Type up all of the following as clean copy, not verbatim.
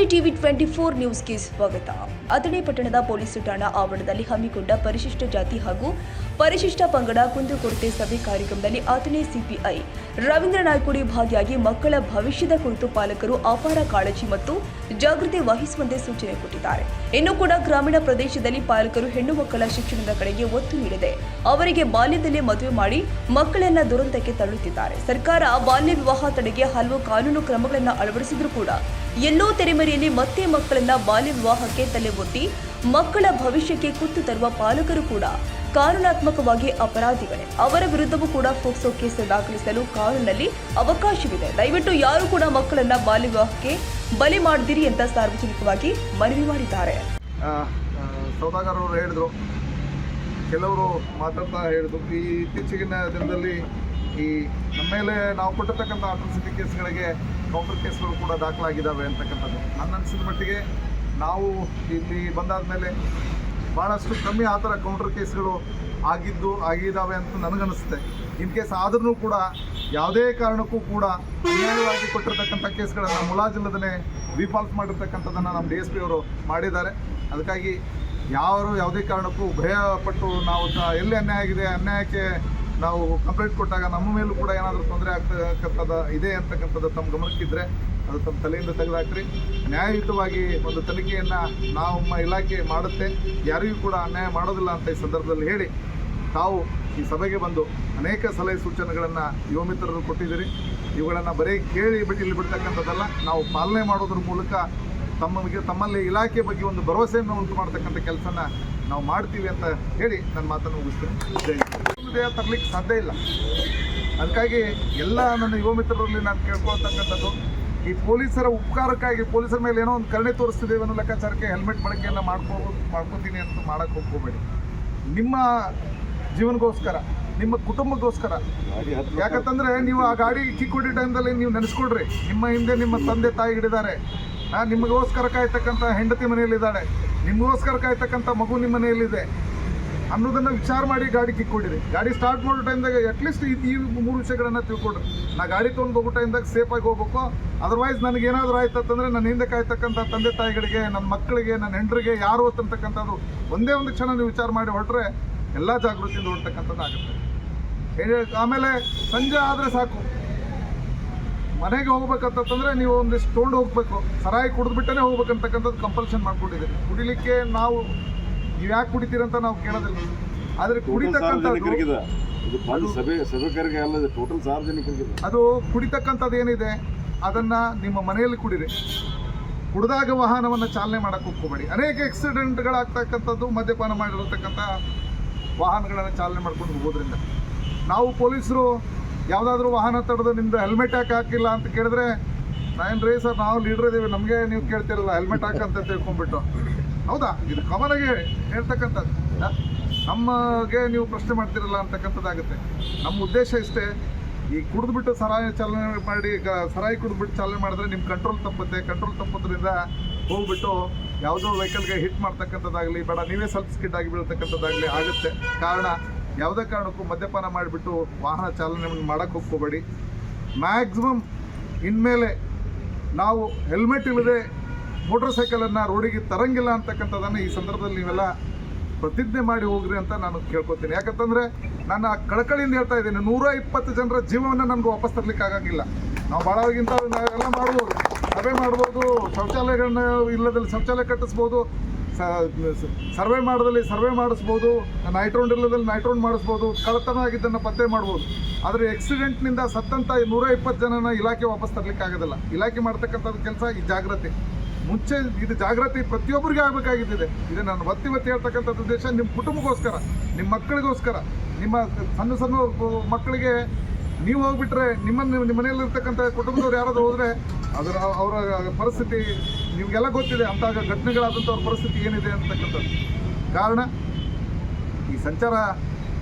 ನಮಸ್ತೆ ಟಿವಿ 24 ನ್ಯೂಸ್ಗೆ ಸ್ವಾಗತ. ಅಥಣಿ ಪಟ್ಟಣದ ಪೊಲೀಸ್ ಠಾಣಾ ಆವರಣದಲ್ಲಿ ಹಮ್ಮಿಕೊಂಡ ಪರಿಶಿಷ್ಟ ಜಾತಿ ಹಾಗೂ ಪರಿಶಿಷ್ಟ ಪಂಗಡ ಕುಂದುಕೊರತೆ ಸಭೆ ಕಾರ್ಯಕ್ರಮದಲ್ಲಿ ಅಥಣಿ ಸಿಪಿಐ ರವೀಂದ್ರ ನಾಯ್ಕೋಡಿ ಭಾಗಿಯಾಗಿ ಮಕ್ಕಳ ಭವಿಷ್ಯದ ಕುರಿತು ಪಾಲಕರು ಅಪಾರ ಕಾಳಜಿ ಮತ್ತು ಜಾಗೃತಿ ವಹಿಸುವಂತೆ ಸೂಚನೆ ಕೊಟ್ಟಿದ್ದಾರೆ. ಇನ್ನು ಕೂಡ ಗ್ರಾಮೀಣ ಪ್ರದೇಶದಲ್ಲಿ ಪಾಲಕರು ಹೆಣ್ಣು ಮಕ್ಕಳ ಶಿಕ್ಷಣದ ಕಡೆಗೆ ಒತ್ತು ನೀಡದೆ ಅವರಿಗೆ ಬಾಲ್ಯದಲ್ಲೇ ಮದುವೆ ಮಾಡಿ ಮಕ್ಕಳನ್ನ ದುರಂತಕ್ಕೆ ತಳ್ಳುತ್ತಿದ್ದಾರೆ. ಸರ್ಕಾರ ಬಾಲ್ಯ ವಿವಾಹ ತಡೆಗೆ ಹಲವು ಕಾನೂನು ಕ್ರಮಗಳನ್ನು ಅಳವಡಿಸಿದ್ರೂ ಕೂಡ ಎಲ್ಲೋ ತೆರೆಮರೆಯಲ್ಲಿ ಮತ್ತೆ ಮಕ್ಕಳನ್ನ ಬಾಲ್ಯ ವಿವಾಹಕ್ಕೆ ತಲೆ ಒಡ್ಡಿ ಮಕ್ಕಳ ಭವಿಷ್ಯಕ್ಕೆ ಕುತ್ತು ತರುವ ಪಾಲಕರು ಕೂಡ ಕಾನೂನಾತ್ಮಕವಾಗಿ ಅಪರಾಧಿಗಳೇ. ಅವರ ವಿರುದ್ಧವೂ ಕೂಡ ಫೋಕ್ಸೋ ಕೇಸ್ ದಾಖಲಿಸಲು ಕಾನೂನಿನಲ್ಲಿ ಅವಕಾಶವಿದೆ. ದಯವಿಟ್ಟು ಯಾರು ಕೂಡ ಮಕ್ಕಳನ್ನ ಬಾಲ್ಯ ವಿವಾಹಕ್ಕೆ ಬಲಿ ಮಾಡದಿರಿ ಅಂತ ಸಾರ್ವಜನಿಕವಾಗಿ ಮನವಿ ಮಾಡಿದ್ದಾರೆ. ಸೌದಾಗರವರು ಹೇಳಿದ್ರು, ಕೆಲವರು ಮಾತಾಡ್ತಾ ಹೇಳಿದ್ರು, ಈ ಇತ್ತೀಚೆಗಿನ ದಿನದಲ್ಲಿ ಈ ನಮ್ಮ ಮೇಲೆ ನಾವು ಕೊಟ್ಟಿರ್ತಕ್ಕಂಥ ಅಟ್ರಾಸಿಟಿ ಕೇಸ್ಗಳಿಗೆ ಕೌಂಟರ್ ಕೇಸ್ಗಳು ಕೂಡ ದಾಖಲಾಗಿದ್ದಾವೆ ಅಂತಕ್ಕಂಥದ್ದು. ನನ್ನ ಅನಿಸಿದ ಮಟ್ಟಿಗೆ ನಾವು ಇಲ್ಲಿ ಬಂದಾದ ಮೇಲೆ ಭಾಳಷ್ಟು ಕಮ್ಮಿ ಆ ಥರ ಕೌಂಟರ್ ಕೇಸ್ಗಳು ಆಗಿದ್ದಾವೆ ಅಂತ ನನಗನ್ನಿಸುತ್ತೆ. ಇನ್ ಕೇಸ್ ಆದ್ರೂ ಕೂಡ ಯಾವುದೇ ಕಾರಣಕ್ಕೂ ಕೂಡ ಅನ್ಯಾಯವಾಗಿ ಕೊಟ್ಟಿರ್ತಕ್ಕಂಥ ಕೇಸ್ಗಳನ್ನು ಮುಲಾಜಿಲ್ಲದೇ ಡಿಫಾಲ್ಟ್ ಮಾಡಿರ್ತಕ್ಕಂಥದ್ದನ್ನು ನಮ್ಮ DSP ಅವರು ಮಾಡಿದ್ದಾರೆ. ಅದಕ್ಕಾಗಿ ಯಾವುದೇ ಕಾರಣಕ್ಕೂ ಭಯಪಟ್ಟು ನಾವು ಎಲ್ಲಿ ಅನ್ಯಾಯ ಆಗಿದೆ, ಅನ್ಯಾಯಕ್ಕೆ ನಾವು ಕಂಪ್ಲೇಂಟ್ ಕೊಟ್ಟಾಗ ನಮ್ಮ ಮೇಲೂ ಕೂಡ ಏನಾದರೂ ತೊಂದರೆ ಆಗ್ತಕ್ಕಂಥದ್ದು ಇದೆ ಅಂತಕ್ಕಂಥದ್ದು ತಮ್ಮ ಗಮನಕ್ಕಿದ್ರೆ ಅದು ತಮ್ಮ ತಲೆಯಿಂದ ತೆಗೆದುಹಾಕ್ರಿ. ನ್ಯಾಯಯುತವಾಗಿ ಒಂದು ತನಿಖೆಯನ್ನು ನಮ್ಮ ಇಲಾಖೆ ಮಾಡುತ್ತೆ, ಯಾರಿಗೂ ಕೂಡ ಅನ್ಯಾಯ ಮಾಡೋದಿಲ್ಲ ಅಂತ ಈ ಸಂದರ್ಭದಲ್ಲಿ ಹೇಳಿ, ತಾವು ಈ ಸಭೆಗೆ ಬಂದು ಅನೇಕ ಸಲಹೆ ಸೂಚನೆಗಳನ್ನು ಯುವ ಮಿತ್ರರು ಕೊಟ್ಟಿದ್ದೀರಿ. ಇವುಗಳನ್ನು ಬರೀ ಕೇಳಿ ಇಲ್ಲಿ ಬಿಡ್ತಕ್ಕಂಥದ್ದಲ್ಲ, ನಾವು ಪಾಲನೆ ಮಾಡೋದ್ರ ಮೂಲಕ ತಮ್ಮಲ್ಲಿ ಇಲಾಖೆ ಬಗ್ಗೆ ಒಂದು ಭರವಸೆಯನ್ನು ಉಂಟು ಮಾಡ್ತಕ್ಕಂಥ ಕೆಲಸನ ನಾವು ಮಾಡ್ತೀವಿ ಅಂತ ಹೇಳಿ ನನ್ನ ಮಾತನ್ನು ಮುಗಿಸ್ತೀನಿ. ತರಲಿಕ್ಕೆ ಸಾಧ್ಯ ಇಲ್ಲ. ಅದಕ್ಕಾಗಿ ಎಲ್ಲ ನನ್ನ ಯುವ ಮಿತ್ರರಲ್ಲಿ ನಾನು ಕೇಳ್ಕೊಳ್ತಕ್ಕಂಥದ್ದು, ಈ ಪೊಲೀಸರ ಉಪಕಾರಕ್ಕಾಗಿ ಪೊಲೀಸರ ಮೇಲೆ ಏನೋ ಒಂದು ಕರುಣೆ ತೋರಿಸ್ತಿದ್ದೇವೆ ಅನ್ನೋ ಲೆಕ್ಕಾಚಾರಕ್ಕೆ ಹೆಲ್ಮೆಟ್ ಬಳಕೆಯನ್ನು ಮಾಡ್ಕೋತೀನಿ ಅಂತ ಮಾಡೋಕ್ಕೆ ಹೋಗ್ಕೋಬೇಡಿ. ನಿಮ್ಮ ಜೀವನಗೋಸ್ಕರ, ನಿಮ್ಮ ಕುಟುಂಬಕ್ಕೋಸ್ಕರ. ಯಾಕಂತಂದರೆ ನೀವು ಆ ಗಾಡಿ ಕಿಕ್ ಹೊಡಿ ಟೈಮ್ದಲ್ಲಿ ನೀವು ನೆನೆಸ್ಕೊಡ್ರಿ, ನಿಮ್ಮ ಹಿಂದೆ ನಿಮ್ಮ ತಂದೆ ತಾಯಿ ಹಿಡಿದಾರೆ, ನಿಮಗೋಸ್ಕರ ಕಾಯ್ತಕ್ಕಂಥ ಹೆಂಡತಿ ಮನೆಯಲ್ಲಿದ್ದಾಳೆ, ನಿಮಗೋಸ್ಕರ ಕಾಯ್ತಕ್ಕಂಥ ಮಗು ನಿಮ್ಮ ಮನೆಯಲ್ಲಿದೆ ಅನ್ನೋದನ್ನು ವಿಚಾರ ಮಾಡಿ ಗಾಡಿ ಕಿಕ್ಕೊಂಡಿರಿ. ಗಾಡಿ ಸ್ಟಾರ್ಟ್ ಮಾಡೋ ಟೈಮ್ದಾಗ ಅಟ್ಲೀಸ್ಟ್ ಈ 3 ವಿಷಯಗಳನ್ನು ತಿಳ್ಕೊಡ್ರಿ. ನಾ ಗಾಡಿ ತೊಗೊಂಡು ಹೋಗೋ ಟೈಮ್ದಾಗ ಸೇಫಾಗಿ ಹೋಗ್ಬೇಕು. ಅದರ್ವೈಸ್ ನನಗೇನಾದರೂ ಆಯ್ತಂತಂದರೆ ನನ್ನ ಹಿಂದೆ ಕಾಯ್ತಕ್ಕಂಥ ತಂದೆ ತಾಯಿಗಳಿಗೆ, ನನ್ನ ಮಕ್ಕಳಿಗೆ, ನನ್ನ ಹೆಂಡರಿಗೆ ಯಾರು ಅಂತಕ್ಕಂಥದ್ದು ಒಂದೇ ಒಂದು ಕ್ಷಣ ನೀವು ವಿಚಾರ ಮಾಡಿ ಹೊರಟ್ರೆ ಎಲ್ಲ ಜಾಗೃತಿಯಿಂದ ಹೊರತಕ್ಕಂಥದ್ದು ಆಗುತ್ತೆ. ಆಮೇಲೆ ಸಂಜೆ ಆದರೆ ಸಾಕು, ಮನೆಗೆ ಹೋಗ್ಬೇಕಂತಂದರೆ ನೀವು ಒಂದಿಷ್ಟು ತೊಗೊಂಡು ಹೋಗ್ಬೇಕು, ಸರಾಯಿ ಕುಡಿದ್ಬಿಟ್ಟೇ ಹೋಗ್ಬೇಕಂತಕ್ಕಂಥದ್ದು ಕಂಪಲ್ಷನ್ ಮಾಡ್ಕೊಂಡಿದ್ದೀರಿ. ಕುಡಿಲಿಕ್ಕೆ ನೀವು ಯಾಕೆ ಕುಡಿತೀರಂತ ನಾವು ಕೇಳೋದಿಲ್ಲ, ಆದರೆ ಕುಡಿತಕ್ಕಂಥದ್ದು ಅದು ಕುಡಿತಕ್ಕಂಥದ್ದು ಏನಿದೆ ಅದನ್ನು ನಿಮ್ಮ ಮನೆಯಲ್ಲಿ ಕುಡಿರಿ. ಕುಡಿದಾಗ ವಾಹನವನ್ನು ಚಾಲನೆ ಮಾಡೋಕ್ಕೆ ಹೋಗ್ಕೋಬೇಡಿ. ಅನೇಕ ಆಕ್ಸಿಡೆಂಟ್ಗಳಾಗ್ತಕ್ಕಂಥದ್ದು ಮದ್ಯಪಾನ ಮಾಡಿರತಕ್ಕಂಥ ವಾಹನಗಳನ್ನು ಚಾಲನೆ ಮಾಡ್ಕೊಂಡು ಹೋಗೋದ್ರಿಂದ. ನಾವು ಪೊಲೀಸರು ಯಾವುದಾದ್ರೂ ವಾಹನ ತಡೆದು ನಿಮ್ಮದು ಹೆಲ್ಮೆಟ್ ಯಾಕೆ ಹಾಕಿಲ್ಲ ಅಂತ ಕೇಳಿದ್ರೆ, ನಾವೇನು ಸರ್ ನಾವು ಲೀಡರ್ ಇದ್ದೀವಿ, ನಮಗೆ ನೀವು ಕೇಳ್ತಿರಲ್ಲ ಹೆಲ್ಮೆಟ್ ಹಾಕಂತ ತಿಳ್ಕೊಂಡ್ಬಿಟ್ಟು. ಹೌದಾ? ಇದು ಕಾಮನಾಗಿ ಹೇಳ್ತಕ್ಕಂಥದ್ದು. ನಮಗೆ ನೀವು ಪ್ರಶ್ನೆ ಮಾಡ್ತಿರಲ್ಲ ಅಂತಕ್ಕಂಥದ್ದಾಗುತ್ತೆ. ನಮ್ಮ ಉದ್ದೇಶ ಇಷ್ಟೇ, ಈ ಕುಡಿದ್ಬಿಟ್ಟು ಸರಾಯಿ ಚಾಲನೆ ಮಾಡಿ, ಸರಾಯಿ ಕುಡಿದ್ಬಿಟ್ಟು ಚಾಲನೆ ಮಾಡಿದ್ರೆ ನಿಮ್ಮ ಕಂಟ್ರೋಲ್ ತಪ್ಪುತ್ತೆ. ಕಂಟ್ರೋಲ್ ತಪ್ಪೋದ್ರಿಂದ ಹೋಗ್ಬಿಟ್ಟು ಯಾವುದೋ ವೆಹಿಕಲ್ಗೆ ಹಿಟ್ ಮಾಡ್ತಕ್ಕಂಥದ್ದಾಗಲಿ, ಬೇಡ ನೀವೇ ಸ್ವಲ್ಪ ಸ್ಕಿಡ್ ಆಗಿ ಬೀಳ್ತಕ್ಕಂಥದ್ದಾಗಲಿ ಆಗುತ್ತೆ. ಕಾರಣ ಯಾವುದೇ ಕಾರಣಕ್ಕೂ ಮದ್ಯಪಾನ ಮಾಡಿಬಿಟ್ಟು ವಾಹನ ಚಾಲನೆ ಮಾಡೋಕ್ಕೆ ಹೋಗ್ಕೋಬೇಡಿ. ಮ್ಯಾಕ್ಸಿಮಮ್ ಇನ್ಮೇಲೆ ನಾವು ಹೆಲ್ಮೆಟ್ ಇಲ್ಲದೆ ಮೋಟರ್ ಸೈಕಲನ್ನು ರೋಡಿಗೆ ತರಂಗಿಲ್ಲ ಅಂತಕ್ಕಂಥದ್ದನ್ನು ಈ ಸಂದರ್ಭದಲ್ಲಿ ನೀವೆಲ್ಲ ಪ್ರತಿಜ್ಞೆ ಮಾಡಿ ಹೋಗ್ರಿ ಅಂತ ನಾನು ಕೇಳ್ಕೊತೀನಿ. ಯಾಕಂತಂದರೆ ನಾನು ಕಳಕಳಿಯಿಂದ ಹೇಳ್ತಾ ಇದ್ದೀನಿ, 120 ಜನರ ಜೀವವನ್ನು ನಮ್ಗೆ ವಾಪಸ್ ತರಲಿಕ್ಕೆ ಆಗಂಗಿಲ್ಲ. ನಾವು ಭಾಳಗಿಂತ ಎಲ್ಲ ಮಾಡ್ಬೋದು, ಸಭೆ ಮಾಡ್ಬೋದು, ಶೌಚಾಲಯಗಳನ್ನ ಇಲ್ಲದಲ್ಲಿ ಶೌಚಾಲಯ ಕಟ್ಟಿಸ್ಬೋದು, ಸರ್ವೆ ಮಾಡೋದಲ್ಲಿ ಸರ್ವೆ ಮಾಡಿಸ್ಬೋದು, ನೈಟ್ರೌಂಡ್ ಇಲ್ಲದಲ್ಲಿ ನೈಟ್ರೌಂಡ್ ಮಾಡಿಸ್ಬೋದು, ಕಳ್ಳತನ ಆಗಿದ್ದನ್ನು ಪತ್ತೆ ಮಾಡ್ಬೋದು. ಆದರೆ ಆಕ್ಸಿಡೆಂಟ್ನಿಂದ ಸತ್ತಂಥ 120 ಜನನ ಇಲಾಖೆ ವಾಪಸ್ ತರಲಿಕ್ಕೆ ಆಗೋದಿಲ್ಲ. ಇಲಾಖೆ ಮಾಡ್ತಕ್ಕಂಥದ್ದು ಕೆಲಸ ಈ ಜಾಗೃತಿ. ಮುಂಚೆ ಇದು ಜಾಗೃತಿ ಪ್ರತಿಯೊಬ್ಬರಿಗೆ ಆಗಬೇಕಾಗಿದ್ದಿದೆ. ಇದು ನಾನು ಒತ್ತಿ ಹೇಳ್ತಕ್ಕಂಥದ್ದು ಉದ್ದೇಶ ನಿಮ್ಮ ಕುಟುಂಬಕ್ಕೋಸ್ಕರ, ನಿಮ್ಮ ಮಕ್ಕಳಿಗೋಸ್ಕರ. ನಿಮ್ಮ ಸಣ್ಣ ಮಕ್ಕಳಿಗೆ ನೀವು ಹೋಗ್ಬಿಟ್ರೆ ನಿಮ್ಮ ಮನೆಯಲ್ಲಿರ್ತಕ್ಕಂಥ ಕುಟುಂಬದವ್ರು ಯಾರಾದರೂ ಹೋದರೆ ಅವರ ಪರಿಸ್ಥಿತಿ ನಿಮಗೆಲ್ಲ ಗೊತ್ತಿದೆ. ಅಂಥ ಘಟನೆಗಳಾದಂಥವ್ರ ಪರಿಸ್ಥಿತಿ ಏನಿದೆ ಅಂತಕ್ಕಂಥದ್ದು. ಕಾರಣ ಈ ಸಂಚಾರ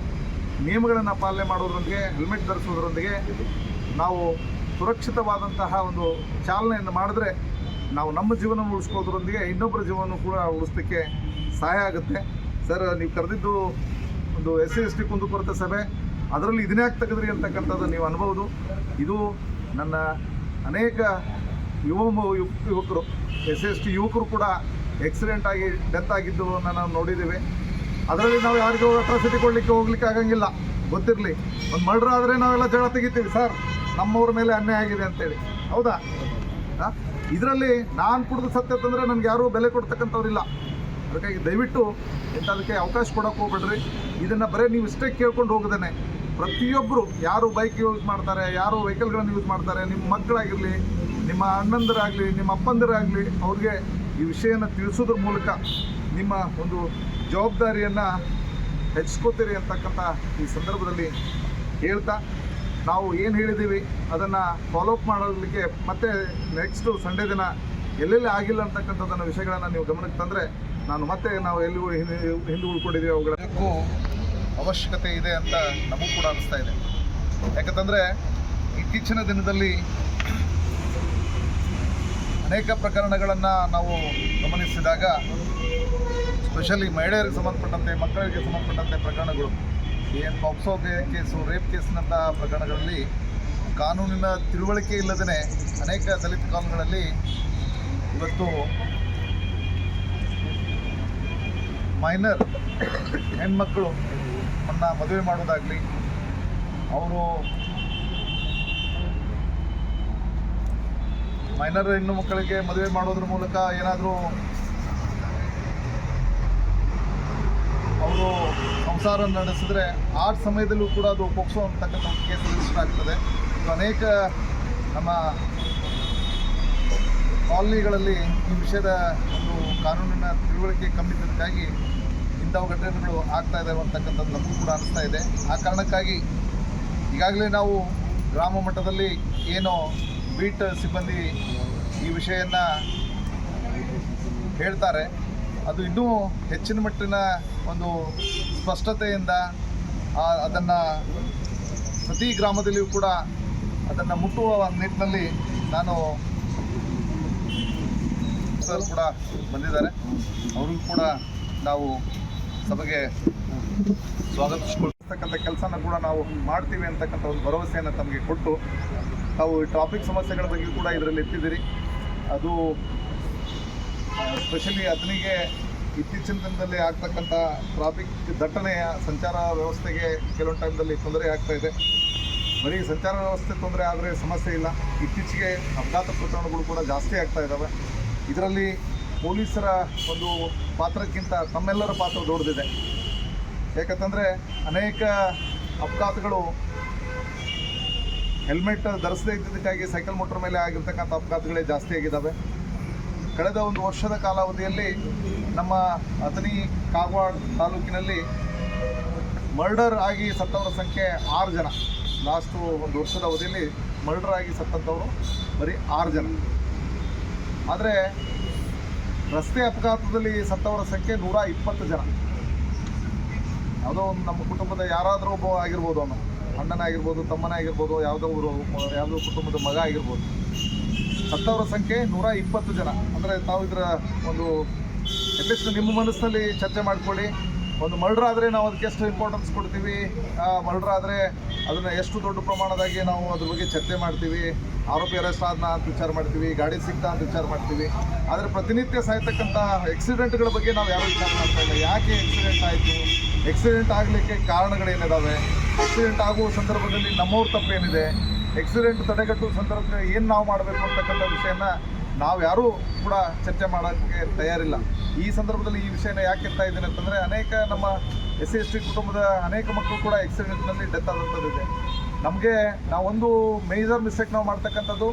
ನಿಯಮಗಳನ್ನು ಪಾಲನೆ ಮಾಡೋದ್ರೊಂದಿಗೆ, ಹೆಲ್ಮೆಟ್ ಧರಿಸೋದ್ರೊಂದಿಗೆ ನಾವು ಸುರಕ್ಷಿತವಾದಂತಹ ಒಂದು ಚಾಲನೆಯನ್ನು ಮಾಡಿದ್ರೆ ನಾವು ನಮ್ಮ ಜೀವನ ಉಳಿಸ್ಕೋದ್ರೊಂದಿಗೆ ಇನ್ನೊಬ್ಬರ ಜೀವನ ಕೂಡ ಉಳಿಸ್ಲಿಕ್ಕೆ ಸಹಾಯ ಆಗುತ್ತೆ. ಸರ್, ನೀವು ಕರೆದಿದ್ದು ಒಂದು SC/ST ಕುಂದುಕೊರತೆ ಸಭೆ, ಅದರಲ್ಲಿ ಇದನ್ನೇ ಯಾಕೆ ತೆಗೆದ್ರಿ ಅಂತಕ್ಕಂಥದ್ದು ನೀವು ಅನ್ಬೋದು. ಇದು ನನ್ನ ಅನೇಕ ಯುವಕರು SC ಯುವಕರು ಕೂಡ ಆಕ್ಸಿಡೆಂಟ್ ಆಗಿ ಡೆತ್ ಆಗಿದ್ದನ್ನು ನಾವು ನೋಡಿದ್ದೀವಿ. ಅದರಲ್ಲಿ ನಾವು ಯಾರಿಗೂ ಅಟ್ರಾಸಿಟಿ ಹೋಗ್ಲಿಕ್ಕೆ ಆಗಂಗಿಲ್ಲ. ಗೊತ್ತಿರಲಿ, ಒಂದು ಮರ್ಡರ್ ಆದರೆ ನಾವೆಲ್ಲ ಜಗಳ ತೆಗಿತೀವಿ, ಸರ್ ನಮ್ಮವ್ರ ಮೇಲೆ ಅನ್ಯಾಯ ಆಗಿದೆ ಅಂತೇಳಿ, ಹೌದಾ? ಇದರಲ್ಲಿ ನಾನು ಕುಡಿದು ಸತ್ಯ ತಂದರೆ ನನಗೆ ಯಾರೂ ಬೆಲೆ ಕೊಡ್ತಕ್ಕಂಥವ್ರಿಲ್ಲ. ಅದಕ್ಕಾಗಿ ದಯವಿಟ್ಟು ಇಂಥದಕ್ಕೆ ಅವಕಾಶ ಕೊಡೋಕೆ ಹೋಗ್ಬೇಡ್ರಿ. ಇದನ್ನು ಬರೀ ನೀವು ಇಷ್ಟೇ ಕೇಳ್ಕೊಂಡು ಹೋಗದೇನೆ ಪ್ರತಿಯೊಬ್ಬರು ಯಾರು ಬೈಕ್ ಯೂಸ್ ಮಾಡ್ತಾರೆ, ಯಾರು ವೆಹಿಕಲ್ಗಳನ್ನು ಯೂಸ್ ಮಾಡ್ತಾರೆ, ನಿಮ್ಮ ಮಕ್ಕಳಾಗಿರಲಿ, ನಿಮ್ಮ ಅಣ್ಣಂದರಾಗಲಿ, ನಿಮ್ಮ ಅಪ್ಪಂದರಾಗಲಿ, ಅವ್ರಿಗೆ ಈ ವಿಷಯನ ತಿಳಿಸೋದ್ರ ಮೂಲಕ ನಿಮ್ಮ ಒಂದು ಜವಾಬ್ದಾರಿಯನ್ನು ಹೆಚ್ಚಿಸ್ಕೋತೀರಿ ಅಂತಕ್ಕಂಥ ಈ ಸಂದರ್ಭದಲ್ಲಿ ಹೇಳ್ತಾ, ನಾವು ಏನು ಹೇಳಿದ್ದೀವಿ ಅದನ್ನು ಫಾಲೋಅಪ್ ಮಾಡೋದಕ್ಕೆ ಮತ್ತೆ ನೆಕ್ಸ್ಟು ಸಂಡೇ ದಿನ ಎಲ್ಲೆಲ್ಲಿ ಆಗಿಲ್ಲ ಅಂತಕ್ಕಂಥದ್ದನ್ನು ವಿಷಯಗಳನ್ನು ನೀವು ಗಮನಕ್ಕೆ ತಂದರೆ ನಾವು ಎಲ್ಲಿ ಹಿಂದೆ ಉಳ್ಕೊಂಡಿದ್ದೀವಿ ಅವುಗಳಕ್ಕೂ ಅವಶ್ಯಕತೆ ಇದೆ ಅಂತ ನಮಗೂ ಕೂಡ ಅನಿಸ್ತಾ ಇದೆ. ಯಾಕಂತಂದರೆ ಇತ್ತೀಚಿನ ದಿನದಲ್ಲಿ ಅನೇಕ ಪ್ರಕರಣಗಳನ್ನು ನಾವು ಗಮನಿಸಿದಾಗ, ಸ್ಪೆಷಲಿ ಮಹಿಳೆಯರಿಗೆ ಸಂಬಂಧಪಟ್ಟಂತೆ, ಮಕ್ಕಳಿಗೆ ಸಂಬಂಧಪಟ್ಟಂತೆ ಪ್ರಕರಣಗಳು, ಏನು ಪಾಕ್ಸೋ ಕೇಸು, ರೇಪ್ ಕೇಸ್ನಂಥ ಪ್ರಕರಣಗಳಲ್ಲಿ ಕಾನೂನಿನ ತಿಳುವಳಿಕೆ ಇಲ್ಲದೇ ಅನೇಕ ದಲಿತ ಕಾನೂನುಗಳಲ್ಲಿ ಇವತ್ತು ಮೈನರ್ ಹೆಣ್ಮಕ್ಕಳು ಮದುವೆ ಮಾಡೋದಾಗಲಿ, ಅವರು ಮೈನರ್ ಹೆಣ್ಣು ಮಕ್ಕಳಿಗೆ ಮದುವೆ ಮಾಡೋದ್ರ ಮೂಲಕ ಏನಾದರೂ ಅವರು ಸಂಸಾರ ನಡೆಸಿದ್ರೆ ಆ ಸಮಯದಲ್ಲೂ ಕೂಡ ಅದು ಪೋಕ್ಸೋ ಅಂತಕ್ಕಂಥ ಕೇಸ್ ರಿಜಿಸ್ಟರ್ ಆಗ್ತದೆ. ಅನೇಕ ನಮ್ಮ ಕಾಲನಿಗಳಲ್ಲಿ ಈ ವಿಷಯದ ಒಂದು ಕಾನೂನಿನ ತಿಳುವಳಿಕೆ ಕಮ್ಮಿ ಇದ್ದಕ್ಕಾಗಿ ಇಂಥವು ಘಟನೆಗಳು ಆಗ್ತಾ ಇದ್ದಾವೆ ಅಂತಕ್ಕಂಥದ್ದು ನಮಗೂ ಕೂಡ ಅನಿಸ್ತಾ ಇದೆ. ಆ ಕಾರಣಕ್ಕಾಗಿ ಈಗಾಗಲೇ ನಾವು ಗ್ರಾಮ ಮಟ್ಟದಲ್ಲಿ ಏನೋ ಬೀಟ್ ಸಿಬ್ಬಂದಿ ಈ ವಿಷಯನ ಹೇಳ್ತಾರೆ, ಅದು ಇನ್ನೂ ಹೆಚ್ಚಿನ ಮಟ್ಟಿನ ಒಂದು ಸ್ಪಷ್ಟತೆಯಿಂದ ಅದನ್ನು ಪ್ರತಿ ಗ್ರಾಮದಲ್ಲಿಯೂ ಕೂಡ ಅದನ್ನು ಮುಟ್ಟುವ ನಿಟ್ಟಿನಲ್ಲಿ ನಾನು ಸರ್ ಕೂಡ ಬಂದಿದ್ದಾರೆ, ಅವ್ರಿಗೂ ಕೂಡ ನಾವು ಸಭೆಗೆ ಸ್ವಾಗತಿಸಿಕೊಳ್ತಕ್ಕಂಥ ಕೆಲಸನ ಕೂಡ ನಾವು ಮಾಡ್ತೀವಿ ಅಂತಕ್ಕಂಥ ಒಂದು ಭರವಸೆಯನ್ನು ತಮಗೆ ಕೊಟ್ಟು, ತಾವು ಟ್ರಾಫಿಕ್ ಸಮಸ್ಯೆಗಳ ಬಗ್ಗೆ ಕೂಡ ಇದರಲ್ಲಿ ಎತ್ತಿದ್ದೀರಿ. ಅದು ಸ್ಪೆಷಲಿ ಅದನಿಗೆ ಇತ್ತೀಚಿನ ದಿನದಲ್ಲಿ ಆಗ್ತಕ್ಕಂಥ ಟ್ರಾಫಿಕ್ ದಟ್ಟಣೆಯ ಸಂಚಾರ ವ್ಯವಸ್ಥೆಗೆ ಕೆಲವೊಂದು ಟೈಮ್ದಲ್ಲಿ ತೊಂದರೆ ಆಗ್ತಾ ಇದೆ. ಬರೀ ಸಂಚಾರ ವ್ಯವಸ್ಥೆ ತೊಂದರೆ ಆದರೆ ಸಮಸ್ಯೆ ಇಲ್ಲ, ಇತ್ತೀಚೆಗೆ ಅಪಘಾತ ಪ್ರಕರಣಗಳು ಕೂಡ ಜಾಸ್ತಿ ಆಗ್ತಾ ಇದ್ದಾವೆ. ಇದರಲ್ಲಿ ಪೊಲೀಸರ ಒಂದು ಪಾತ್ರಕ್ಕಿಂತ ತಮ್ಮೆಲ್ಲರ ಪಾತ್ರ ದೊಡ್ಡದಿದೆ. ಯಾಕಂತಂದರೆ ಅನೇಕ ಅಪಘಾತಗಳು ಹೆಲ್ಮೆಟ್ ಧರಿಸದೇ ಇದ್ದದಕ್ಕಾಗಿ ಸೈಕಲ್ ಮೋಟರ್ ಮೇಲೆ ಆಗಿರ್ತಕ್ಕಂಥ ಅಪಘಾತಗಳೇ ಜಾಸ್ತಿ ಆಗಿದ್ದಾವೆ. ಕಳೆದ ಒಂದು ವರ್ಷದ ಕಾಲಾವಧಿಯಲ್ಲಿ ನಮ್ಮ ಅಥಣಿ ಕಾಗವಾಡ ತಾಲೂಕಿನಲ್ಲಿ ಮರ್ಡರ್ ಆಗಿ ಸತ್ತವರ ಸಂಖ್ಯೆ 6 ಜನ. ಲಾಸ್ಟು ಒಂದು ವರ್ಷದ ಅವಧಿಯಲ್ಲಿ ಮರ್ಡರ್ ಆಗಿ ಸತ್ತಂಥವರು ಬರೀ 6 ಜನ. ಆದರೆ ರಸ್ತೆ ಅಪಘಾತದಲ್ಲಿ ಸತ್ತವರ ಸಂಖ್ಯೆ 120 ಜನ. ಯಾವುದೋ ಒಂದು ನಮ್ಮ ಕುಟುಂಬದ ಯಾರಾದರೂ ಒಬ್ಬ ಆಗಿರ್ಬೋದು, ಅವನು ಅಣ್ಣನಾಗಿರ್ಬೋದು, ತಮ್ಮನಾಗಿರ್ಬೋದು, ಯಾವುದೋ ಕುಟುಂಬದ ಮಗ ಆಗಿರ್ಬೋದು. ಸತ್ತವರ ಸಂಖ್ಯೆ 120 ಜನ. ಅಂದರೆ ತಾವು ಇದರ ಒಂದು ಅಟ್ಲೀಸ್ಟ್ ನಿಮ್ಮ ಮನಸ್ಸಿನಲ್ಲಿ ಚರ್ಚೆ ಮಾಡ್ಕೊಳ್ಳಿ. ಒಂದು ಮರ್ಡರ್ ಆದರೆ ನಾವು ಅದಕ್ಕೆ ಎಷ್ಟು ಇಂಪಾರ್ಟೆನ್ಸ್ ಕೊಡ್ತೀವಿ, ಮರ್ಡರ್ ಆದರೆ ಅದನ್ನು ಎಷ್ಟು ದೊಡ್ಡ ಪ್ರಮಾಣದಾಗಿ ನಾವು ಅದ್ರ ಬಗ್ಗೆ ಚರ್ಚೆ ಮಾಡ್ತೀವಿ, ಆರೋಪಿ ಅರೆಸ್ಟ್ ಆದ್ನ ಅಂತ ವಿಚಾರ ಮಾಡ್ತೀವಿ, ಗಾಡಿ ಸಿಗ್ತಾ ಅಂತ ವಿಚಾರ ಮಾಡ್ತೀವಿ. ಆದರೆ ಪ್ರತಿನಿತ್ಯ ಸಾಯ್ತಕ್ಕಂಥ ಆಕ್ಸಿಡೆಂಟ್ಗಳ ಬಗ್ಗೆ ನಾವು ಯಾರೂ ವಿಚಾರ ಮಾಡ್ತಾ ಇಲ್ಲ. ಯಾಕೆ ಆಕ್ಸಿಡೆಂಟ್ ಆಯಿತು, ಆಕ್ಸಿಡೆಂಟ್ ಆಗಲಿಕ್ಕೆ ಕಾರಣಗಳೇನಿದ್ದಾವೆ, ಆಕ್ಸಿಡೆಂಟ್ ಆಗುವ ಸಂದರ್ಭದಲ್ಲಿ ನಮ್ಮವ್ರ ತಪ್ಪೇನಿದೆ, ಆಕ್ಸಿಡೆಂಟ್ ತಡೆಗಟ್ಟುವ ಸಂದರ್ಭದಲ್ಲಿ ಏನು ನಾವು ಮಾಡಬೇಕು ಅಂತಕ್ಕಂಥ ವಿಷಯನ ನಾವು ಯಾರೂ ಕೂಡ ಚರ್ಚೆ ಮಾಡೋಕ್ಕೆ ತಯಾರಿಲ್ಲ. ಈ ಸಂದರ್ಭದಲ್ಲಿ ಈ ವಿಷಯನ ಯಾಕೆ ಎತ್ತಾ ಇದ್ದೀನಿ ಅಂತಂದರೆ, ಅನೇಕ ನಮ್ಮ SC ಕುಟುಂಬದ ಅನೇಕ ಮಕ್ಕಳು ಕೂಡ ಆಕ್ಸಿಡೆಂಟ್ನಲ್ಲಿ ಡೆತ್ ಆದಂಥದ್ದಿದೆ. ನಮಗೆ ನಾವೊಂದು ಮೇಜರ್ ಮಿಸ್ಟೇಕ್ ನಾವು ಮಾಡ್ತಕ್ಕಂಥದ್ದು,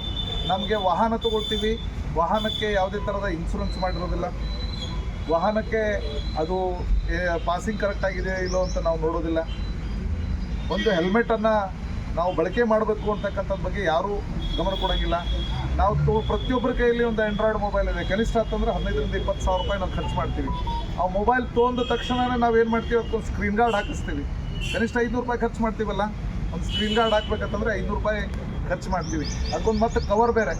ನಮಗೆ ವಾಹನ ತೊಗೊಳ್ತೀವಿ, ವಾಹನಕ್ಕೆ ಯಾವುದೇ ಥರದ ಇನ್ಶೂರೆನ್ಸ್ ಮಾಡಿರೋದಿಲ್ಲ, ವಾಹನಕ್ಕೆ ಅದು ಪಾಸಿಂಗ್ ಕರೆಕ್ಟಾಗಿದೆ ಇಲ್ಲೋ ಅಂತ ನಾವು ನೋಡೋದಿಲ್ಲ, ಒಂದು ಹೆಲ್ಮೆಟನ್ನು ನಾವು ಬಳಕೆ ಮಾಡಬೇಕು ಅಂತಕ್ಕಂಥದ್ದು ಬಗ್ಗೆ ಯಾರೂ ಗಮನ ಕೊಡೋಂಗಿಲ್ಲ. ನಾವು ಪ್ರತಿಯೊಬ್ಬರ ಕೈಯಲ್ಲಿ ಒಂದು ಆಂಡ್ರಾಯ್ಡ್ ಮೊಬೈಲ್ ಇದೆ, ಕನಿಷ್ಠ ಅಂತಂದರೆ 15,000 to 20,000 ರೂಪಾಯಿ ನಾವು ಖರ್ಚು ಮಾಡ್ತೀವಿ. ಆ ಮೊಬೈಲ್ ತೊಗೊಂಡ ತಕ್ಷಣವೇ ನಾವು ಏನು ಮಾಡ್ತೀವಿ, ಅದಕ್ಕೊಂದು ಸ್ಕ್ರೀನ್ ಗಾರ್ಡ್ ಹಾಕಿಸ್ತೀವಿ. ಕನಿಷ್ಠ 500 ರೂಪಾಯಿ ಖರ್ಚು ಮಾಡ್ತೀವಲ್ಲ, ಒಂದು ಸ್ಕ್ರೀನ್ ಗಾರ್ಡ್ ಹಾಕ್ಬೇಕಂತಂದರೆ 500 ರೂಪಾಯಿ ಖರ್ಚು ಮಾಡ್ತೀವಿ. ಅದಕ್ಕೊಂದು ಮತ್ತೆ ಕವರ್ ಬೇರೆ,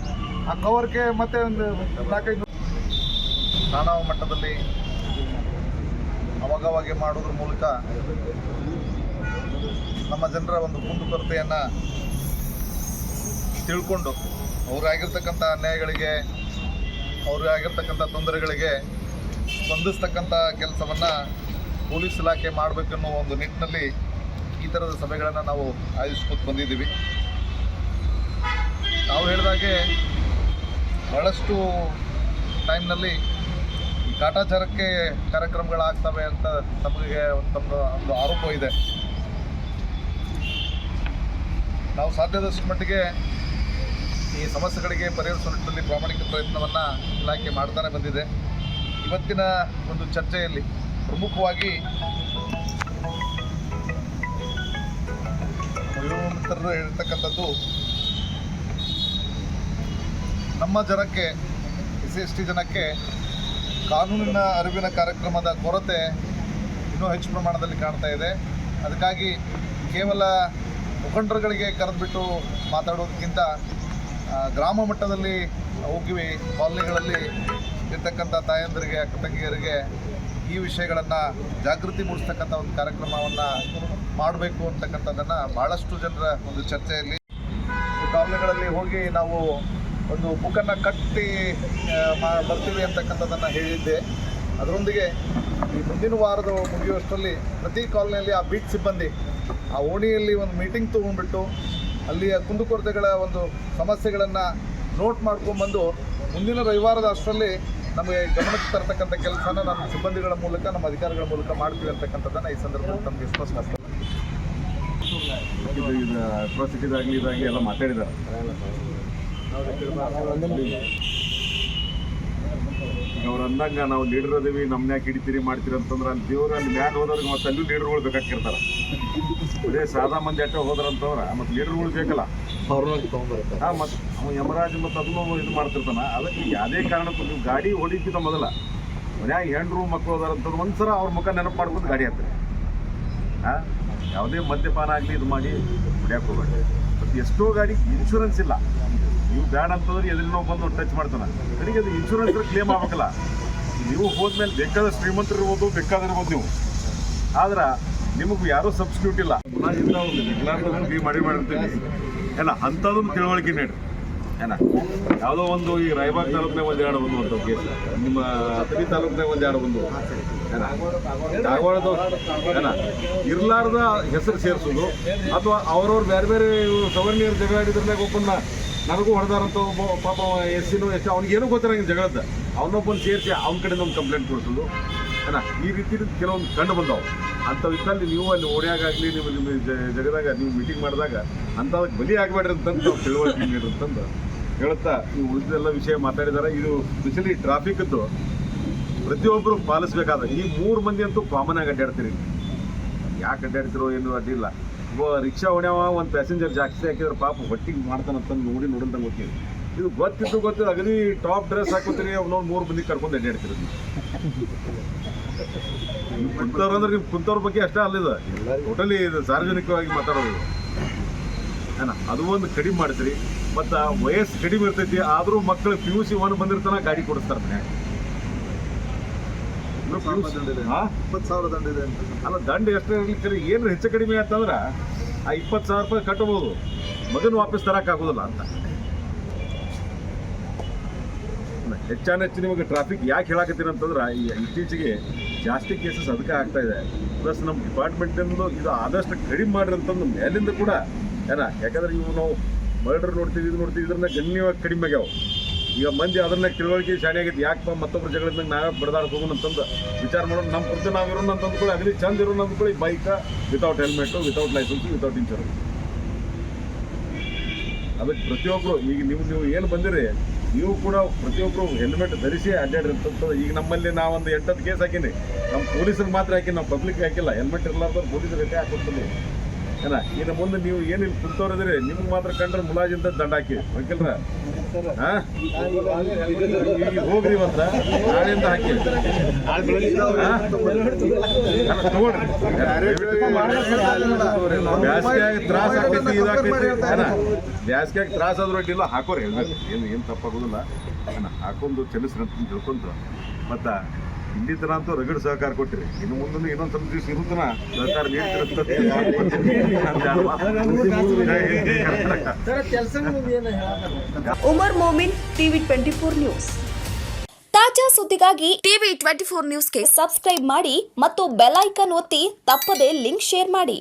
ಆ ಕವರ್ಗೆ ಮತ್ತೆ ಒಂದು 4-5 ಠಾಣಾ ಮಟ್ಟದಲ್ಲಿ ಅವಾಗವಾಗೆ ಮಾಡೋದ್ರ ಮೂಲಕ ನಮ್ಮ ಜನರ ಒಂದು ಕುಂದುಕೊರತೆಯನ್ನು ತಿಳ್ಕೊಂಡು ಅವ್ರಾಗಿರ್ತಕ್ಕಂಥ ಅನ್ಯಾಯಗಳಿಗೆ, ಅವ್ರಾಗಿರ್ತಕ್ಕಂಥ ತೊಂದರೆಗಳಿಗೆ ಸ್ಪಂದಿಸ್ತಕ್ಕಂಥ ಕೆಲಸವನ್ನು ಪೊಲೀಸ್ ಇಲಾಖೆ ಮಾಡಬೇಕನ್ನೋ ಒಂದು ನಿಟ್ಟಿನಲ್ಲಿ ಈ ಥರದ ಸಭೆಗಳನ್ನು ನಾವು ಆಯೋಜಿಸ್ಕೊತ ಬಂದಿದ್ದೀವಿ. ನಾವು ಹೇಳಿದಾಗೆ ಭಾಳಷ್ಟು ಟೈಮ್ನಲ್ಲಿ ಈ ಕಾಟಾಚಾರಕ್ಕೆ ಕಾರ್ಯಕ್ರಮಗಳಾಗ್ತವೆ ಅಂತ ತಮಗೆ ಒಂದು ಆರೋಪ ಇದೆ. ನಾವು ಸಾಧ್ಯದಷ್ಟು ಮಟ್ಟಿಗೆ ಈ ಸಮಸ್ಯೆಗಳಿಗೆ ಪರಿಹರಿಸುವ ನಿಟ್ಟಿನಲ್ಲಿ ಪ್ರಾಮಾಣಿಕ ಪ್ರಯತ್ನವನ್ನು ಇಲಾಖೆ ಮಾಡ್ತಾನೆ ಬಂದಿದೆ. ಇವತ್ತಿನ ಒಂದು ಚರ್ಚೆಯಲ್ಲಿ ಪ್ರಮುಖವಾಗಿ ಯುವ ಮಿತ್ರರು ಹೇಳ್ತಕ್ಕಂಥದ್ದು, ನಮ್ಮ ಜನಕ್ಕೆ SC/ST ಜನಕ್ಕೆ ಕಾನೂನಿನ ಅರಿವಿನ ಕಾರ್ಯಕ್ರಮದ ಕೊರತೆ ಇನ್ನೂ ಹೆಚ್ಚು ಪ್ರಮಾಣದಲ್ಲಿ ಕಾಣ್ತಾ ಇದೆ. ಅದಕ್ಕಾಗಿ ಕೇವಲ ಮುಖಂಡರುಗಳಿಗೆ ಕರೆದುಬಿಟ್ಟು ಮಾತಾಡೋದಕ್ಕಿಂತ ಗ್ರಾಮ ಮಟ್ಟದಲ್ಲಿ ಹೋಗಿ ಕಾಲನಿಗಳಲ್ಲಿ ಇರ್ತಕ್ಕಂಥ ತಾಯಂದಿರಿಗೆ, ಅಕ್ಕ ತಂಗಿಯರಿಗೆ ಈ ವಿಷಯಗಳನ್ನು ಜಾಗೃತಿ ಮೂಡಿಸ್ತಕ್ಕಂಥ ಒಂದು ಕಾರ್ಯಕ್ರಮವನ್ನು ಮಾಡಬೇಕು ಅಂತಕ್ಕಂಥದ್ದನ್ನು ಭಾಳಷ್ಟು ಜನರ ಒಂದು ಚರ್ಚೆಯಲ್ಲಿ ಕಾಲನಿಗಳಲ್ಲಿ ಹೋಗಿ ನಾವು ಒಂದು ಬುಕ್ಕನ್ನು ಕಟ್ಟಿ ಬರ್ತೀವಿ ಅಂತಕ್ಕಂಥದ್ದನ್ನು ಹೇಳಿದ್ದೆ. ಅದರೊಂದಿಗೆ ಈ ಮುಂದಿನ ವಾರದ ಮುಗಿಯುವಷ್ಟರಲ್ಲಿ ಪ್ರತಿ ಕಾಲನಿಯಲ್ಲಿ ಆ ಬೀಟ್ ಸಿಬ್ಬಂದಿ ಆ ಓಣಿಯಲ್ಲಿ ಒಂದು ಮೀಟಿಂಗ್ ತೊಗೊಂಡ್ಬಿಟ್ಟು ಅಲ್ಲಿಯ ಕುಂದುಕೊರತೆಗಳ ಒಂದು ಸಮಸ್ಯೆಗಳನ್ನು ನೋಟ್ ಮಾಡ್ಕೊಂಡ್ಬಂದು ಮುಂದಿನ ರವಿವಾರದ ಅಷ್ಟರಲ್ಲಿ ನಮಗೆ ಗಮನಕ್ಕೆ ತರ್ತಕ್ಕಂಥ ಕೆಲಸನ ನಮ್ಮ ಸಿಬ್ಬಂದಿಗಳ ಮೂಲಕ, ನಮ್ಮ ಅಧಿಕಾರಿಗಳ ಮೂಲಕ ಮಾಡ್ತೀವಿ ಅಂತಕ್ಕಂಥದ್ದನ್ನು ಈ ಸಂದರ್ಭದಲ್ಲಿ ನಮಗೆ ಸ್ಪಷ್ಟ ಅಟ್ರಾಸಿಟಿದಾಗಲಿ ಇದಾಗಿ ಎಲ್ಲ ಮಾತಾಡಿದ್ದಾರೆ. ಈಗ ಅವ್ರು ಅಂದಂಗೆ ನಾವು ಲೀಡರ್ ಅದೇವಿ, ನಮ್ಮನ್ನ ಯಾಕೆ ಹಿಡಿತೀರಿ ಮಾಡ್ತೀರಿ ಅಂತಂದ್ರೆ ಅಲ್ಲಿ ದೇವ್ರು ಅಲ್ಲಿ ಮ್ಯಾಟ್ ಹೋದವ್ರಿಗೆ ಮತ್ತೆ ಅಲ್ಲೂ ಲೀಡರ್ಗಳು ಬೇಕಾಗಿರ್ತಾರೆ. ಅದೇ ಸಾದಾ ಮಂದಿ ಅಟ್ಟ ಹೋದ್ರಂತವ್ರೆ ಮತ್ತು ಲೀಡರ್ಗಳು ಬೇಕಲ್ಲ ಮತ್ತು ಅವ ಯಮರಾಜ್ ಮತ್ತು ಅದನ್ನು ಇದು ಮಾಡ್ತಿರ್ತಾನೆ. ಅದಕ್ಕೆ ಯಾವುದೇ ಕಾರಣಕ್ಕೂ ನೀವು ಗಾಡಿ ಹೊಡಿಕ್ಕಿಂತ ಮೊದಲ ಮನ್ಯಾಗ ಹೆಣ್ರು ಮಕ್ಕಳು ಅದಾರಂತಂದ್ರೆ ಒಂದ್ಸಲ ಅವ್ರ ಮುಖ ನೆನಪು ಮಾಡ್ಕೊಂಡು ಗಾಡಿ ಹತ್ತಾರೆ. ಯಾವುದೇ ಮದ್ಯಪಾನ ಆಗಲಿ ಇದು ಮಾಡಿ ಹೊಡ್ಯಾಕೆ ಹೋಗ್ಬೇಡಿ. ಮತ್ತು ಎಷ್ಟೋ ಗಾಡಿ ಇನ್ಶೂರೆನ್ಸ್ ಇಲ್ಲ. ನೀವು ಬ್ಯಾಡ್ ಅಂತಂದ್ರೆ ಎದುರಿನೋ ಬಂದು ಟಚ್ ಮಾಡ್ತಾನೆ. ಕಡೆಗೆ ಅದು ಇನ್ಶೂರೆನ್ಸ್ ಕ್ಲೇಮ್ ಆಗ್ಬೇಕಲ್ಲ. ನೀವು ಹೋದ್ಮೇಲೆ ಬೇಕಾದ ಶ್ರೀಮಂತರು ಇರ್ಬೋದು, ಬೇಕಾದಿರ್ಬೋದು ನೀವು, ಆದ್ರೆ ನಿಮಗೂ ಯಾರೂ ಸಬ್ಸ್ಟಿಟ್ಯೂಟ್ ಇಲ್ಲ. ನಾವು ಮಾಡಿರ್ತೀವಿ ಏನ ಅಂಥದನ್ನು ತಿಳುವಳಿಕೆ ನೀಡ್ರಿ. ಏನ ಯಾವುದೋ ಒಂದು ಈ ರಾಯಬಾಗ್ ತಾಲೂಕಿನಾಗ ಒಂದು ಎರಡು ಬಂದು ಅಂತ ಕೇಸ್, ನಿಮ್ಮ ಅಥಣಿ ತಾಲೂಕಿನಾಗ ಒಂದು ಎರಡು ಬಂದು ಏನ ಧಾರವಾಡದ ಏನ ಇರ್ಲಾರ್ದ ಹೆಸರು ಸೇರಿಸೋದು, ಅಥವಾ ಅವ್ರವ್ರು ಬೇರೆ ಬೇರೆ ಸವರ್ಣೀಯರು ಜಗಳಾಡಿದ್ರನ್ನಾಗ ಒಬ್ಬನ್ನ ನನಗೂ ಹೊಡೆದಾರಂತ ಪಾಪ SC ಅವ್ನಿಗೇನೂ ಗೊತ್ತಿರಂಗಿಲ್ಲ ಜಗಳದ, ಅವನೊಬ್ಬನ ಸೇರಿಸಿ ಅವ್ನ ಕಡೆಯಿಂದ ಒಂದು ಕಂಪ್ಲೇಂಟ್ ಕೊಡಿಸೋದು ಏನ ಈ ರೀತಿ ಕೆಲವೊಂದು ಕಂಡು ಬಂದವು. ಅಂಥವಿದ್ದಲ್ಲಿ ನೀವು ಅಲ್ಲಿ ಓಡ್ಯಾಗಲಿ ನಿಮ್ಮ ಜಗದಾಗ ನೀವು ಮೀಟಿಂಗ್ ಮಾಡಿದಾಗ ಅಂಥದಕ್ಕೆ ಬಲಿ ಆಗಬೇಡ್ರಿ ಅಂತಂದು ತಿಳುವಳಿಕೆ ನೀಡ್ರಿ ಅಂತಂದು ಹೇಳುತ್ತಾ ನೀವು ಉಳಿದೆಲ್ಲ ವಿಷಯ ಮಾತಾಡಿದ್ದಾರೆ. ಇದು ಸ್ಪೆಷಲಿ ಟ್ರಾಫಿಕ್ದು ಪ್ರತಿಯೊಬ್ಬರು ಪಾಲಿಸ್ಬೇಕಾದ. ಈ 3 ಮಂದಿ ಅಂತೂ ಕಾಮನ್ ಆಗಿ ಅಡ್ಡಾಡ್ತೀರಿ. ಯಾಕೆ ಅಡ್ಡಾಡ್ತಿರೋ ಏನು ಅಡ್ಡಿಲ್ಲ. ರಿಕ್ಷಾ ಹೊಡ್ಯಾವ ಒಂದು ಪ್ಯಾಸೆಂಜರ್ ಜಾಸ್ತಿ ಹಾಕಿದ್ರೆ ಪಾಪ ಹೊಟ್ಟಿಗೆ ಮಾಡ್ತಾನಂತಂದು ನೋಡಿದಂಗೆ ಗೊತ್ತೀವಿ. ಇದು ಗೊತ್ತಿದ್ದು ಅಗದಿ ಟಾಪ್ ಡ್ರೆಸ್ ಹಾಕೋತೀರಿ, ಅವನೊಂದು 3 ಮಂದಿ ಕರ್ಕೊಂಡು ಅಡ್ಡಾಡ್ತೀರಿ. ನೀವು ಕುಂತವ್ರು ಅಂದ್ರೆ ನೀವು ಕುಂತವ್ರ ಬಗ್ಗೆ ಅಷ್ಟೇ ಅಲ್ಲಿದೆ, ಟೋಟಲಿ ಇದು ಸಾರ್ವಜನಿಕವಾಗಿ ಮಾತಾಡೋದು ಏನ ಅದು ಒಂದು ಕಡಿಮೆ ಮಾಡ್ತೀರಿ. ಮತ್ತು ವಯಸ್ಸು ಕಡಿಮೆ ಇರ್ತೈತಿ, ಆದರೂ ಮಕ್ಕಳು PUC 1 ಬಂದಿರ್ತಾನೆ ಗಾಡಿ ಕೊಡಿಸ್ತಾರೆ ಮನ್ಯಾಗ. 20,000 ದಂಡ ಇದೆ ಅಲ್ಲ, ದಂಡ ಎಷ್ಟು ಇರ್ಲಿಕ್ಕೆ ಏನು ಹೆಚ್ಚು ಕಡಿಮೆ ಅಂತಂದ್ರೆ ಆ 20,000 ರೂಪಾಯಿ ಕಟ್ಟಬಹುದು, ಮಗನ ವಾಪಸ್ ತರೋಕ್ಕಾಗೋದಿಲ್ಲ ಅಂತ. ಹೆಚ್ಚು ನಿಮಗೆ ಟ್ರಾಫಿಕ್ ಯಾಕೆ ಹೇಳಾಕತ್ತೀನಿ ಅಂತಂದ್ರೆ ಇತ್ತೀಚೆಗೆ ಜಾಸ್ತಿ ಕೇಸಸ್ ಅದಕ್ಕೆ ಆಗ್ತಾ ಇದೆ. ಪ್ಲಸ್ ನಮ್ಮ ಡಿಪಾರ್ಟ್ಮೆಂಟಿಂದು ಇದು ಆದಷ್ಟು ಕಡಿಮೆ ಮಾಡ್ರಿ ಅಂತಂದು ಮೇಲಿಂದ ಕೂಡ ಏನ, ಯಾಕಂದ್ರೆ ಇವು ನಾವು ಮರ್ಡರ್ ನೋಡ್ತೀವಿ, ಇದು ನೋಡ್ತೀವಿ, ಇದ್ರನ್ನ ಗಣ್ಯವಾಗಿ ಕಡಿಮೆ ಆಗ್ಯಾವ. ಈಗ ಮಂದಿ ಅದನ್ನ ತಿಳುವಳಿಕೆ ಶಾಣೆ ಆಗೈತಿ. ಯಾಕಪ್ಪ ಮತ್ತೊಬ್ಬರ ಜಗಳಿಂದ ನಾವೇ ಬಡದಾಡಕ್ಕೆ ಹೋಗೋಣ ಅಂತಂದು ವಿಚಾರ ಮಾಡೋದು. ನಮ್ಮ ಕುರಿತು ನಾವು ಇರೋಣ ಅಂತ ಅಂದ್ಕೊಳ್ಳಿ, ಅಗದಿ ಚಂದ ಇರೋಣ ಅಂದ್ಕೊಳ್ಳಿ, ಬೈಕ without helmet, without licence, without insurance. ಅದಕ್ಕೆ ಪ್ರತಿಯೊಬ್ಬರು ಈಗ ನೀವು ಏನು ಬಂದಿರಿ, ನೀವು ಕೂಡ ಪ್ರತಿಯೊಬ್ಬರು ಹೆಲ್ಮೆಟ್ ಧರಿಸಿ ಅಡ್ಡಾಡ್ರಿ ಅಂತಂದ್ರೆ. ಈಗ ನಮ್ಮಲ್ಲಿ ನಾವೊಂದು 8-10 ಕೇಸ್ ಹಾಕೀನಿ. ನಮ್ಮ ಪೊಲೀಸರಿಗೆ ಮಾತ್ರ ಹಾಕಿ, ನಾವು ಪಬ್ಲಿಕ್ ಹಾಕಿಲ್ಲ. ಹೆಲ್ಮೆಟ್ ಇರಲಾರ್ದವ್ರು ಪೊಲೀಸರಿಗೆ ಹಾಕೊಡ್ತೀನಿ ಏನ. ಇನ್ನು ಮುಂದೆ ನೀವು ಏನಿಲ್ಲ ಕುಂತವ್ರಿದ್ರಿ, ನಿಮ್ಗೆ ಮಾತ್ರ ಕಂಡ್ರೆ ಮುಲಾಜಿಂದ ದಂಡ ಹಾಕಿ ವಕೀಲ್ರ ಈಗ ಹೋಗ್ರಿ ಇವತ್ತ, ನಾಳೆಯಿಂದ ಹಾಕಿ ತಗೊಳ್ರಿ. ಬ್ಯಾಸ್ಗ್ಯಾಗ ತ್ರಾಸ ಆಗ್ತೈತಿ, ಇದಾಗ್ತೈತಿ ಏನ. ಬ್ಯಾಸ್ಗ್ಯಾಗ ತ್ರಾಸ ಆದ್ರೂ ಅಡ್ಡಿಲ್ಲ, ಹಾಕೋರಿ ಹೆಲ್ಮೆಟ್. ಏನು ತಪ್ಪಾಗೋದಿಲ್ಲ ಏನ, ಹಾಕೊಂಡು ಚಲಿಸ್ರಿ ಅಂತ ತಿಳ್ಕೊಂತ. ಮತ್ತು ಇಲ್ಲಿ ತನ ಅಂತೂ ರಗಡ್ ಸಹಕಾರ ಕೊಟ್ಟಿರಿ. ಇನ್ನು ಮುಂದೆ ಇನ್ನೊಂದು ಸ್ವಲ್ಪ ದಿವಸ ಇರುತ್ತನ ಸಹಕಾರ ನೀಡ್ತಿರುತ್ತೆ. Umar Momin, TV 24 news. ತಾಜಾ ಸುದ್ದಿಗಾಗಿ ಟಿವಿ 24 ನ್ಯೂಸ್ಗೆ ಸಬ್ಸ್ಕ್ರೈಬ್ ಮಾಡಿ ಮತ್ತು ಬೆಲ್ ಐಕಾನ್ ಒತ್ತಿ ತಪ್ಪದೇ ಲಿಂಕ್ ಶೇರ್ ಮಾಡಿ.